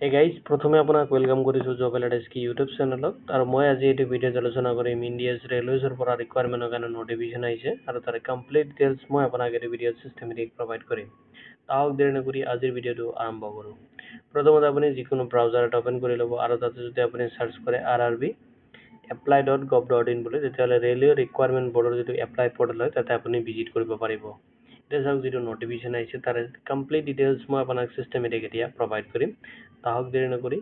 Hey guys, প্ৰথমে আপোনাক welcome কৰিছো জব এলাইডেছ কি ইউটিউব চেনেলত আৰু মই আজি এইটো ভিডিঅ'ত আলোচনা কৰিম ইণ্ডিয়াছ ৰেলৱেজৰ পৰা ৰিকুৱাৰমেণ্টৰ কাৰণে নটিফিকেশ্যন আহিছে আৰু তাৰ কমপ্লিট ডিটেইলছ মই আপোনাক এইটো ভিডিঅ'ত চিষ্টেমেটিক প্ৰভাইড কৰিম তাহক দেৰি নকৰি আজিৰ ভিডিঅ'টো আৰম্ভ কৰোঁ প্ৰথমতে আপুনি যিকোনো ব্ৰাউজাৰ এটা ওপেন কৰি ল'ব আৰু তাতে যদি আপুনি সাৰ্চ কৰে RRB apply.gov.in বুলি তেতিয়াহ'লে ৰেলৱে ৰিকুৱাৰমেণ্ট বৰ্ডৰ যিটো এপ্লাই পৰ্টেল হয় তাতে আপুনি ভিজিট কৰিব পাৰিব এতিয়া চাওক যিটো নটিফিকেশ্যন আহিছে তাৰ কমপ্লিট ডিটেইলছ মই আপোনাক চিষ্টেমেটিক এতিয়া প্ৰভাইড কৰিম তাহক দেৰি নকৰি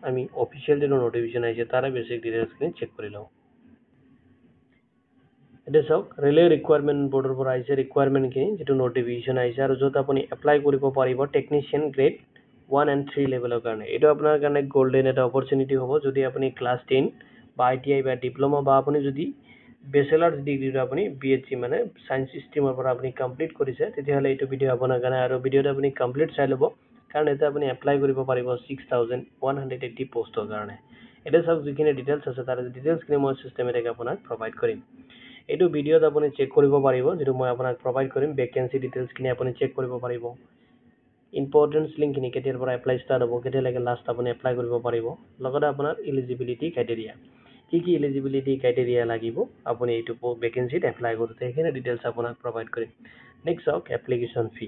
আমি অফিচিয়েল যিটো নটিফিকেশ্যন আহিছে তাৰে বেছিক ডিটেইলছখিনি চেক কৰি লওঁ এতিয়া চাওক ৰেলৱে ৰিকুৱাৰমেণ্ট বৰ্ডৰ পৰা আহিছে ৰিকুৱাৰমেণ্টখিনি যিটো নটিফিকেশ্যন আহিছে আৰু য'ত আপুনি এপ্লাই কৰিব পাৰিব টেকনিচিয়ান গ্ৰেড 1 and 3 লেভেলৰ কাৰণে এইটো আপোনাৰ কাৰণে গোল্ডেন এটা অপৰচুনিটি হ'ব যদি আপুনি ক্লাছ 10 বা ITI বা ডিপ্ল'মা বা আপুনি যদি বেচেলাৰ ডিগ্ৰীটো আপুনি BHC মানে সায়েন্স ষ্ট্ৰীমৰ পৰা আপুনি কমপ্লিট কৰিছে তেতিয়াহ'লে এইটো ভিডিঅ' আপোনাৰ কাৰণে আৰু ভিডিঅ'টো আপুনি কমপ্লিট চাই ল'ব কাৰণ এতে আপুনি এপ্লাই কৰিব পাৰিব 6180 পোষ্টৰ কাৰণে এটা চাওক যিখিনি ডিটেইলছ আছে তাৰ ডিটেইলছখিনি মই চিষ্টেমেটিক আপোনাক প্ৰভাইড কৰিম এইটো ভিডিঅ'ত আপুনি চেক কৰিব পাৰিব যেটো মই আপোনাক প্ৰভাইড কৰিম ভেকেন্সি ডিটেইলছখিনি আপুনি চেক কৰিব পাৰিব ইম্পৰ্টেন্স লিংকখিনি কেতিয়াৰ পৰা এপ্লাই ষ্টাৰ্ট হ'ব কেতিয়ালৈকে লাষ্ট আপুনি এপ্লাই কৰিব পাৰিব লগতে আপোনাৰ এলিজিবিলিটি ক্ৰাইটেৰিয়া কি এলিজিবিলিটি ক্ৰাইটেৰিয়া লাগিব আপুনি এইটো ভেকেন্সিত এপ্লাই কৰোঁতে সেইখিনি ডিটেইলছ আপোনাক প্ৰভাইড কৰিম নেক্সট চাওক এপ্লিকেশ্যন ফি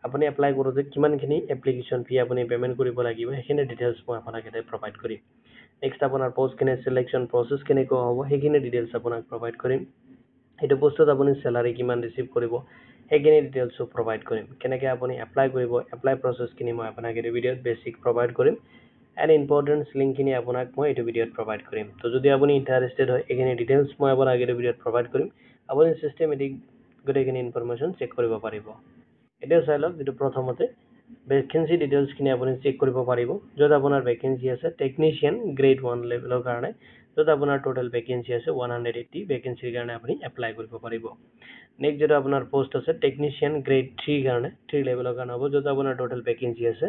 আপুনি এপ্লাই কৰোঁতে কিমানখিনি এপ্লিকেশ্যন ফি আপুনি পে'মেণ্ট কৰিব লাগিব সেইখিনি ডিটেইলছ মই আপোনাক ইয়াতে প্ৰভাইড কৰিম নেক্সট আপোনাৰ পোষ্টখিনি চিলেকশ্যন প্ৰচেছ কেনেকুৱা হ'ব সেইখিনি ডিটেইলছ আপোনাক প্ৰভাইড কৰিম এইটো পোষ্টত আপুনি চেলাৰী কিমান ৰিচিভ কৰিব সেইখিনি ডিটেইলছো প্ৰভাইড কৰিম কেনেকৈ আপুনি এপ্লাই কৰিব এপ্লাই প্ৰচেছখিনি মই আপোনাক এইটো ভিডিঅ'ত বেছিক প্ৰভাইড কৰিম এণ্ড ইম্পৰ্টেন্স লিংকখিনি আপোনাক মই এইটো ভিডিঅ'ত প্ৰভাইড কৰিম তো যদি আপুনি ইণ্টাৰেষ্টেড হয় এইখিনি ডিটেইলছ মই আপোনাক এইটো ভিডিঅ'ত প্ৰভাইড কৰিম আপুনি চিষ্টেমেটিক গোটেইখিনি ইনফৰমেশ্যন চেক কৰিব পাৰিব এতিয়া চাই লওক যিটো প্ৰথমতে ভেকেন্সি ডিটেইলছখিনি আপুনি চেক কৰিব পাৰিব য'ত আপোনাৰ ভেকেন্সি আছে টেকনিচিয়ান গ্ৰেড 1 লেভেলৰ কাৰণে য'ত আপোনাৰ টোটেল ভেকেন্সি আছে 180 ভেকেন্সিৰ কাৰণে আপুনি এপ্লাই কৰিব পাৰিব নেক্সট যেটা আপোনাৰ পোষ্ট আছে টেকনিচিয়ান গ্ৰেড 3 কাৰণে 3 লেভেলৰ কাৰণে হ'ব য'ত আপোনাৰ টোটেল ভেকেন্সি আছে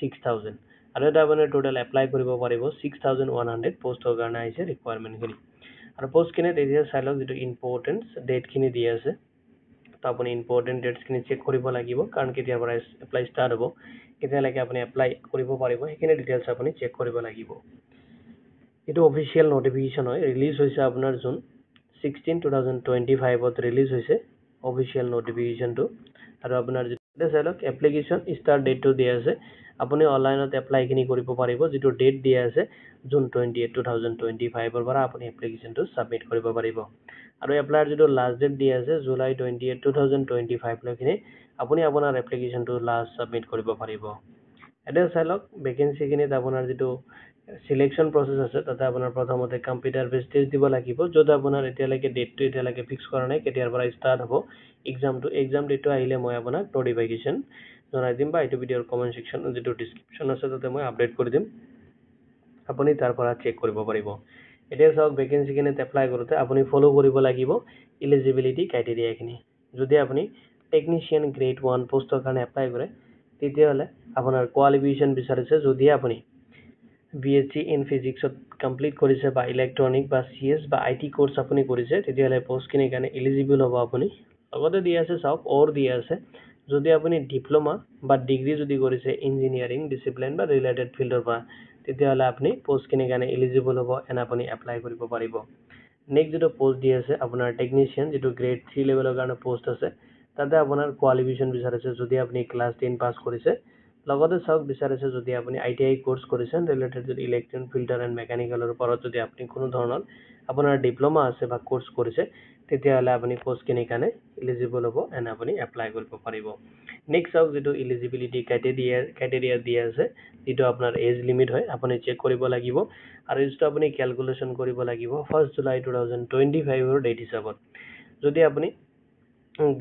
6000 আৰু এটা আপুনি টোটেল এপ্লাই কৰিব পাৰিব 6100 পোষ্টৰ কাৰণে আহিছে ৰিকুৱাৰমেণ্টখিনি আৰু পোষ্টখিনি তেতিয়া চাই লওক যিটো ইম্পৰ্টেন্স ডেটখিনি দি আছে তো আপুনি ইম্পৰ্টেন্ট ডেটছখিনি চেক কৰিব লাগিব কাৰণ কেতিয়াৰ পৰা এপ্লাই ষ্টাৰ্ট হ'ব কেতিয়ালৈকে আপুনি এপ্লাই কৰিব পাৰিব সেইখিনি ডিটেইলছ আপুনি চেক কৰিব লাগিব এইটো অফিচিয়েল নটিফিকেশ্যন হয় ৰিলিজ হৈছে আপোনাৰ জুন 16/2025 ৰিলিজ হৈছে অফিচিয়েল নটিফিকেশ্যনটো আৰু আপোনাৰ যেটা চাই লওক এপ্লিকেশ্যন ষ্টাৰ্ট ডেটটো দিয়া আছে আপুনি অনলাইনত এপ্লাইখিনি কৰিব পাৰিব যিটো ডেট দিয়া আছে জুন 28 2025 পৰা আপুনি এপ্লিকেশ্যনটো সাবমিট কৰিব পাৰিব আৰু এপ্লাইৰ যিটো লাষ্ট ডেট দিয়া আছে জুলাই 28 2025 লৈকে আপুনি আপোনাৰ এপ্লিকেশ্যনটো লাষ্ট সাবমিট কৰিব পাৰিব এটা চাই লওক ভেকেন্সিখিনিত আপোনাৰ যিটো সিলেকশ্যন প্ৰসেস আছে তাতে আপোনাৰ প্ৰথমতে কম্পিউটাৰ বেছ টেষ্ট দিব লাগিব য'ত আপোনাৰ এতিয়ালৈকে ডেটটো এতিয়ালৈকে ফিক্স কৰা নাই কেতিয়াৰ পৰা ষ্টাৰ্ট হ'ব এক্সাম ডেটটো আহিলে মই আপোনাক নটিফিকেশ্যন জনাই দিম বা এইটো ভিডিঅ'ৰ কমেণ্ট ছেকশ্যন যিটো ডিছক্ৰিপশ্যন আছে তাতে মই আপডেট কৰি দিম আপুনি তাৰ পৰা চেক কৰিব পাৰিব এতিয়া চাওক ভেকেন্সিখিনিত এপ্লাই কৰোঁতে আপুনি ফ'ল' কৰিব লাগিব এলিজিবিলিটি ক্ৰাইটেৰিয়াখিনি যদি আপুনি টেকনিচিয়ান গ্ৰেড 1 পোষ্টৰ কাৰণে এপ্লাই কৰে তেতিয়াহ'লে আপোনাৰ কোৱালিফিকেশ্যন বিচাৰিছে যদি আপুনি BHC ইন ফিজিক্সত কমপ্লিট কৰিছে বা ইলেক্ট্ৰনিক বা CS বা IT কোৰ্চ আপুনি কৰিছে তেতিয়াহ'লে পোষ্টখিনিৰ কাৰণে এলিজিবল হ'ব আপুনি লগতে দিয়া আছে চাওক অৰ দিয়া আছে যদি আপুনি ডিপ্ল'মা বা ডিগ্ৰী যদি কৰিছে ইঞ্জিনিয়াৰিং ডিচিপ্লিন বা ৰিলেটেড ফিল্ডৰ পৰা তেতিয়াহ'লে আপুনি পোষ্টখিনিৰ কাৰণে এলিজিবল হ'ব এণ্ড আপুনি এপ্লাই কৰিব পাৰিব নেক্সট যেটো পোষ্ট দিয়া আছে আপোনাৰ টেকনিচিয়ান যেটো গ্ৰেড 3 লেভেলৰ কাৰণে পোষ্ট আছে তাতে আপোনাৰ কোৱালিফিকেশ্যন বিচাৰিছে যদি আপুনি ক্লাছ 10 পাছ কৰিছে লগতে চাওক বিচাৰিছে যদি আপুনি ITI কোৰ্চ কৰিছে ৰিলেটেড যদি ইলেক্ট্ৰিক ফিল্টাৰ এণ্ড মেকানিকেলৰ ওপৰত যদি আপুনি কোনো ধৰণৰ আপোনাৰ ডিপ্ল'মা আছে বা কোৰ্চ কৰিছে তেতিয়াহ'লে আপুনি পোষ্টখিনিৰ কাৰণে এলিজিবল হ'ব এণ্ড আপুনি এপ্লাই কৰিব পাৰিব নেক্সট চাওক যিটো এলিজিবিলিটি ক্ৰাইটেৰিয়া দিয়া আছে যিটো আপোনাৰ এজ লিমিট হয় আপুনি চেক কৰিব লাগিব আৰু এইটো আপুনি কেলকুলেশ্যন কৰিব লাগিব 1 জুলাই 2025 ডেট হিচাপত যদি আপুনি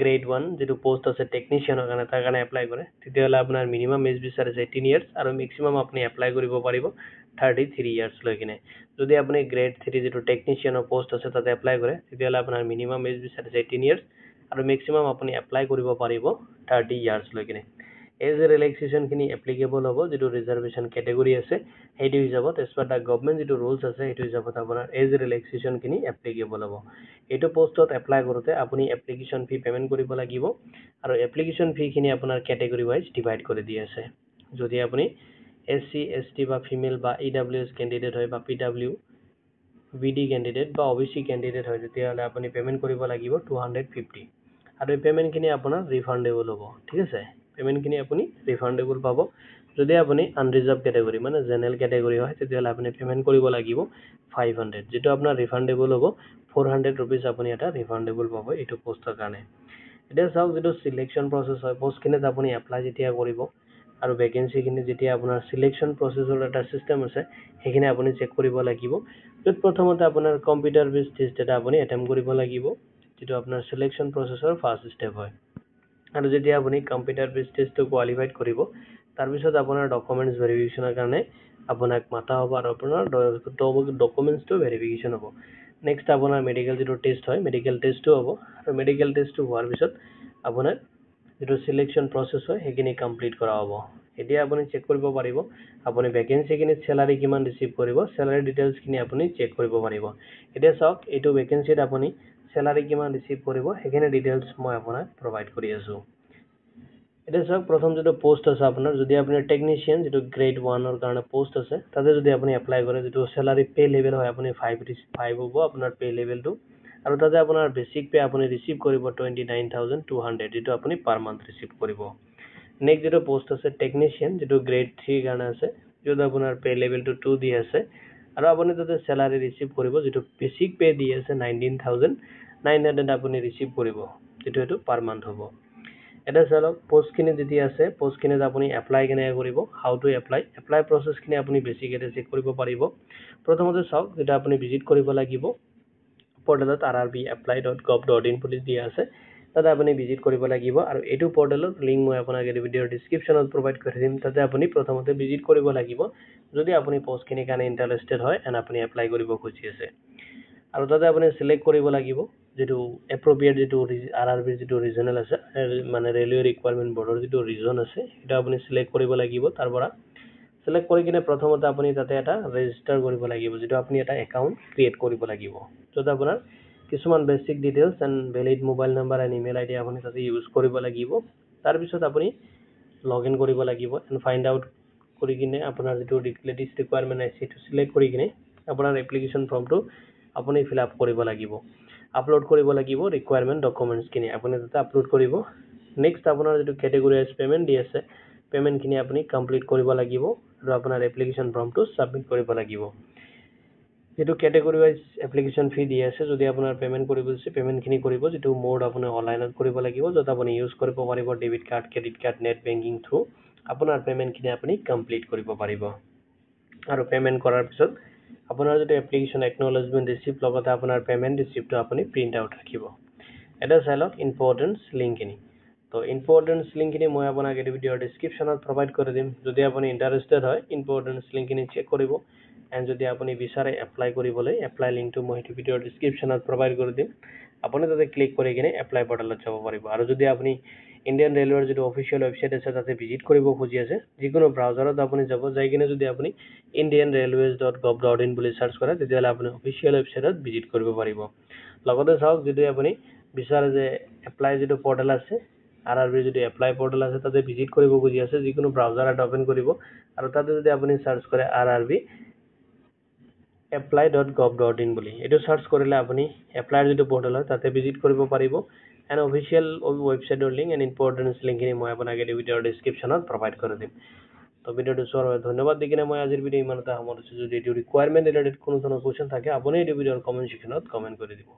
গ্ৰেড 1 যেটো পোষ্ট আছে টেকনিচিয়ানৰ কাৰণে তাৰ কাৰণে এপ্লাই কৰে তেতিয়াহ'লে আপোনাৰ মিনিমাম এজ বিচাৰিছে 18 ইয়াৰ্ছ আৰু মেক্সিমাম আপুনি এপ্লাই কৰিব পাৰিব 33 ইয়াৰ্ছ লৈ কিনে যদি আপুনি গ্ৰেড 3 যেটো টেকনিচিয়ানৰ পোষ্ট আছে তাতে এপ্লাই কৰে তেতিয়াহ'লে আপোনাৰ মিনিমাম এজ বিচাৰিছে 18 ইয়াৰ্ছ আৰু মেক্সিমাম আপুনি এপ্লাই কৰিব পাৰিব 30 ইয়াৰ্ছ লৈ কিনে এজ ৰিলেক্সেশ্যনখিনি এপ্লিকেবল হ'ব যেটো ৰিজাৰ্ভেশ্যন কেটেগৰী আছে সেইটো হিচাপত এজ পাৰ দা গভৰ্ণমেণ্ট যেটো ৰুলছ আছে সেইটো হিচাপত আপোনাৰ এজ ৰিলেক্সেশ্যনখিনি এপ্লিকেবল হ'ব এইটো পোষ্টত এপ্লাই কৰোঁতে আপুনি এপ্লিকেশ্যন ফি পে'মেণ্ট কৰিব লাগিব আৰু এপ্লিকেশ্যন ফিখিনি আপোনাৰ কেটেগৰী ৱাইজ ডিভাইড কৰি দি আছে যদি আপুনি SC ST বা ফিমেল বা EWS ক্যান্ডিডেট হয় বা PWBD ক্যান্ডিডেট বা OBC ক্যান্ডিডেট হয় তেতিয়াহ'লে আপুনি পেমেন্ট কৰিব লাগিব 250 আৰু এই পেমেন্টখিনি আপোনাৰ ৰিফান্ডেবল হ'ব ঠিক আছে পেমেন্টখিনি আপুনি ৰিফান্ডেবল পাব যদি আপুনি আনৰিজাৰ্ভ ক্যাটেগৰী মানে জেনাৰেল ক্যাটেগৰী হয় তেতিয়াহ'লে আপুনি পেমেন্ট কৰিব লাগিব 500 যেটো আপোনাৰ ৰিফান্ডেবল হ'ব 400 rupees আপুনি এটা ৰিফান্ডেবল পাব এইটো পোষ্টৰ কাৰণে এটা চাওক যেটো সিলেকশন প্ৰসেস হয় পোষ্টখিনিত আপুনি এপ্লাই যেতিয়া কৰিব আৰু ভ্যাকেন্সিখিনি যেতিয়া আপোনাৰ সিলেকশন প্ৰসেসৰ এটা সিস্টেম আছে সেইখিনি আপুনি চেক কৰিব লাগিব য'ত প্ৰথমতে আপোনাৰ কম্পিউটাৰ বেস টেষ্ট এটা আপুনি এটেম্প কৰিব লাগিব যেটো আপোনাৰ সিলেকশন প্ৰসেসৰ ফাৰ্স্ট স্টেপ হয় আৰু যেতিয়া আপুনি কম্পিউটাৰ বেস টেষ্টটো কোৱালিফাইড কৰিব তাৰ পিছত আপোনাৰ ডকুমেন্টস ভেৰিফিকেশনৰ কাৰণে আপোনাক মাতা হ'ব আৰু আপোনাৰ ডকুমেন্টসটো ভেৰিফিকেশন হ'ব নেক্সট আপোনাৰ মেডিকেল যেটো টেষ্ট হয় মেডিকেল টেষ্টটো হ'ব আৰু মেডিকেল টেষ্টটো হোৱাৰ পিছত আপোনাৰ যেটো সিলেকশন প্ৰসেস হয় সেইখিনি কমপ্লিট কৰা হ'ব এতিয়া আপুনি চেক কৰিব পাৰিব আপুনি ভ্যাকেন্সিখিনি স্যালাৰি কিমান ৰিসিভ কৰিব স্যালাৰি ডিটেইলছখিনি আপুনি চেক কৰিব পাৰিব এতিয়া চাওক এইটো ভ্যাকেন্সিত আপুনি স্যালাৰি কিমান ৰিসিভ কৰিব সেইখিনি ডিটেইলছ মই আপোনাক প্ৰভাইড কৰি আছো এটা চাওক প্ৰথম যেটো পোষ্ট আছে আপোনাৰ যদি আপুনি টেকনিশিয়ান যেটো গ্ৰেড 1 ৰ কাৰণে পোষ্ট আছে তাতে যদি আপুনি এপ্লাই কৰে যেটো স্যালাৰি পে লেভেল হয় আপুনি 5 হ'ব আপোনাৰ পে লেভেলটো আৰু তাতে আপোনাৰ বেসিক পে আপুনি ৰিসিভ কৰিব 29200 যেটো আপুনি পাৰ মান্থ ৰিসিভ কৰিব নেক্সট যেটো পোষ্ট আছে টেকনিশিয়ান যেটো গ্ৰেড 3 কাৰণে আছে যেটো আপোনাৰ পে লেভেলটো 2 দি আছে আৰু আপুনি তাতে স্যালাৰি ৰিসিভ কৰিব যেটো বেসিক পে দি আছে 19900 আপুনি ৰিসিভ কৰিব যেটো এটো পাৰ মান্থ হ'ব এটা চালক পোষ্টখিনি যেতিয়া আছে পোষ্টখিনিত আপুনি এপ্লাই কেনে কৰিব হাউ টু এপ্লাই প্ৰসেসখিনি আপুনি বেসিক এটা চেক কৰিব পাৰিব প্ৰথমতে চাওক যেটা আপুনি ভিজিট কৰিব লাগিব পৰ্টেলত rrbapply.gov.in বুলি দিয়া আছে তাতে আপুনি ভিজিট কৰিব লাগিব আৰু এটো পৰ্টেলৰ লিংক মই আপোনাক এই ভিডিওৰ ডেসক্ৰিপচনত প্ৰভাইড কৰি দিম তাতে আপুনি প্ৰথমতে ভিজিট কৰিব লাগিব যদি আপুনি পোষ্টখিনি কাৰণে ইন্টাৰেস্টেড হয় এন্ড আপুনি এপ্লাই কৰিব খুজি আছে আৰু তাতে আপুনি সিলেক্ট কৰিব লাগিব যেটো এপ্ৰোপ্ৰিয়েট যেটো আৰআৰবি যেটো ৰিজনাল আছে মানে ৰেলৱে ৰিকুৱাৰমেন্ট বৰ্ডৰ যেটো ৰিজন আছে এটা আপুনি সিলেক্ট কৰিব লাগিব তাৰপৰা সিলেক্ট কৰি কিনে প্ৰথমতে আপুনি তাতে এটা ৰেজিষ্টাৰ কৰিব লাগিব যেটো আপুনি এটা একাউন্ট ক্ৰিয়েট কৰিব লাগিব য'ত আপোনাৰ কিছুমান basic details and valid mobile number and email ID আপুনি তাতে ইউজ কৰিব লাগিব তাৰ পিছত আপুনি লগইন কৰিব লাগিব এন্ড ফাইন্ড আউট কৰি কিনে আপোনাৰ যেটো লেটেষ্ট ৰিকুৱাৰমেন্ট আছে সেইটো সিলেক্ট কৰি কিনে আপোনাৰ এপ্লিকেশন ফৰ্মটো আপুনি ফিল আপ কৰিব লাগিব আপলোড কৰিব লাগিব ৰিকুৱাৰমেন্ট ডকুমেন্টছখিনি আপুনি তাতে আপলোড কৰিব নেক্সট আপোনাৰ যেটো ক্যাটেগৰী আছে পেমেন্ট দি আছে পেমেন্টখিনি আপুনি কমপ্লিট কৰিব লাগিব আৰু আপোনাৰ এপ্লিকেশন ফৰ্মটো সাবমিট কৰিব লাগিব যেটো ক্যাটেগৰী ওয়াইজ এপ্লিকেশন ফি দি আছে যদি আপোনাৰ পেমেন্ট কৰিব আছে পেমেন্টখিনি কৰিব যেটো মোড আপুনি অনলাইনত কৰিব লাগিব যত আপুনি ইউজ কৰিব পাৰিব debit card credit card net banking through আপোনাৰ পেমেন্টখিনি আপুনি কমপ্লিট কৰিব পাৰিব আৰু পেমেন্ট কৰাৰ পিছত আপোনাৰ যেটো এপ্লিকেশন একনলেজমেন্ট ৰিসিপ্ট লগতে আপোনাৰ পেমেন্ট ৰিসিপ্টটো আপুনি প্ৰিন্ট আউট ৰাখিব এটা চাইলক ইম্পৰ্টেন্স লিংকখিনি তো ইম্পৰ্টেন্স লিংকখিনি মই আপোনাক এই ভিডিওৰ ডেসক্ৰিপচনত প্ৰভাইড কৰি দিম যদি আপুনি ইন্টাৰেস্টেড হয় ইম্পৰ্টেন্স লিংকখিনি চেক কৰিব এন্ড যদি আপুনি বিচাৰে এপ্লাই কৰিবলৈ এপ্লাই লিংকটো মই এই ভিডিওৰ ডেসক্ৰিপচনত প্ৰভাইড কৰি দিম আপুনি তাতে ক্লিক কৰি কিনে এপ্লাই পৰ্টেলত যাব পাৰিব আৰু যদি আপুনি ইন্ডিয়ান ৰেলৱেৰ যেটো অফিচিয়েল ওয়েবসাইট আছে তাতে ভিজিট কৰিব খুজি আছে যিকোনো ব্ৰাউজাৰত আপুনি যাব যাই কিনে যদি আপুনি indianrailways.gov.in বুলি সাৰ্চ কৰে তেতিয়ালে আপুনি অফিচিয়েল ওয়েবসাইটত ভিজিট কৰিব পাৰিব লগতে চাওক যদি আপুনি বিচাৰে যে এপ্লাই যেটো পৰ্টেল আছে আৰআৰবি যেটো এপ্লাই পৰ্টেল আছে তাতে ভিজিট কৰিব খুজি আছে যিকোনো ব্ৰাউজাৰ এটা ওপেন কৰিব আৰু তাতে যদি আপুনি সাৰ্চ কৰে আৰআৰবি apply.gov.in বুলি এটো সাৰ্চ কৰিলে আপুনি এপ্লাই যেটো পৰ্টেল হয় তাতে ভিজিট কৰিব পাৰিব এন্ড অফিচিয়েল ওয়েবসাইটৰ লিংক এন্ড ইম্পৰ্টেন্স লিংকখিনি মই আপোনাক এই ভিডিওৰ ডেসক্ৰিপচনত প্ৰভাইড কৰি দিম তো ভিডিওটো চোৱাৰ বাবে ধন্যবাদ দিকিনে মই আজিৰ ভিডিও ইমানতে সামৰিছো যদি এটো ৰিকুৱাৰমেন্ট ৰিলেটেড কোনো ধৰণৰ কোৱেশ্চন থাকে আপুনি এই ভিডিওৰ কমেন্ট সেকশনত কমেন্ট কৰি দিব